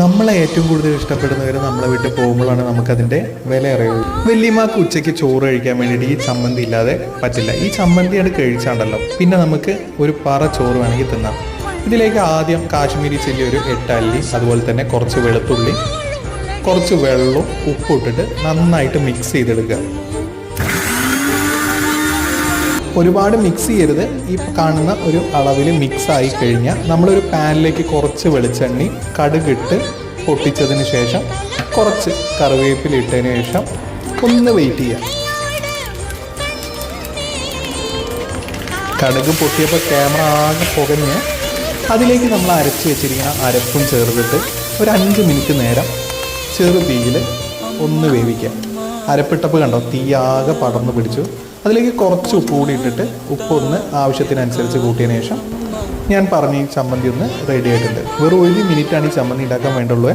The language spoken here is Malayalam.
നമ്മളെ ഏറ്റവും കൂടുതൽ ഇഷ്ടപ്പെടുന്നവർ നമ്മളെ വിട്ട് പോകുമ്പോഴാണ് നമുക്കതിൻ്റെ വില അറിയുള്ളൂ. വല്യമ്മക്ക് ഉച്ചയ്ക്ക് ചോറ് കഴിക്കാൻ വേണ്ടിയിട്ട് ഈ ചമ്മന്തി ഇല്ലാതെ പറ്റില്ല. ഈ ചമ്മന്തിയാണ് കഴിച്ചാണ്ടല്ലോ പിന്നെ നമുക്ക് ഒരു പറ ചോറ് വേണമെങ്കിൽ തിന്നാം. ഇതിലേക്ക് ആദ്യം കാശ്മീരി ചില്ലി ഒരു 8 അല്ലി, അതുപോലെ തന്നെ കുറച്ച് വെളുത്തുള്ളി, കുറച്ച് വെള്ളവും ഉപ്പും ഇട്ടിട്ട് നന്നായിട്ട് മിക്സ് ചെയ്തെടുക്കുക. ഒരുപാട് മിക്സ് ചെയ്യരുത്. ഈ കാണുന്ന ഒരു അളവിൽ മിക്സ് ആയി കഴിഞ്ഞാൽ നമ്മളൊരു പാനിലേക്ക് കുറച്ച് വെളിച്ചെണ്ണി കടുകിട്ട് പൊട്ടിച്ചതിന് ശേഷം കുറച്ച് കറിവേപ്പില ഇട്ടതിന് ശേഷം ഒന്ന് വെയിറ്റ് ചെയ്യുക. കടുക് പൊട്ടിയപ്പോൾ ക്യാമറ ആകെ പുകഞ്ഞ് അതിലേക്ക് നമ്മൾ അരച്ച് വെച്ചിരിക്കുന്ന അരപ്പും ചേർത്തിട്ട് ഒരു 5 മിനിറ്റ് നേരം ചെറു തീയിൽ ഒന്ന് വേവിക്കാം. അരപ്പിട്ടപ്പോൾ കണ്ടോ തീ ആകെ പടർന്ന് പിടിച്ചു. അതിലേക്ക് കുറച്ച് ഉപ്പ് കൂടി ഇട്ടിട്ട് ഉപ്പൊന്ന് ആവശ്യത്തിനനുസരിച്ച് കൂട്ടിയതിന് ശേഷം ഞാൻ പറഞ്ഞ ഈ ചമ്മന്തി ഒന്ന് റെഡി ആയിട്ടുണ്ട്. വെറും 1 മിനിറ്റാണ് ഈ ചമ്മന്തി ഉണ്ടാക്കാൻ വേണ്ടുള്ളൂ.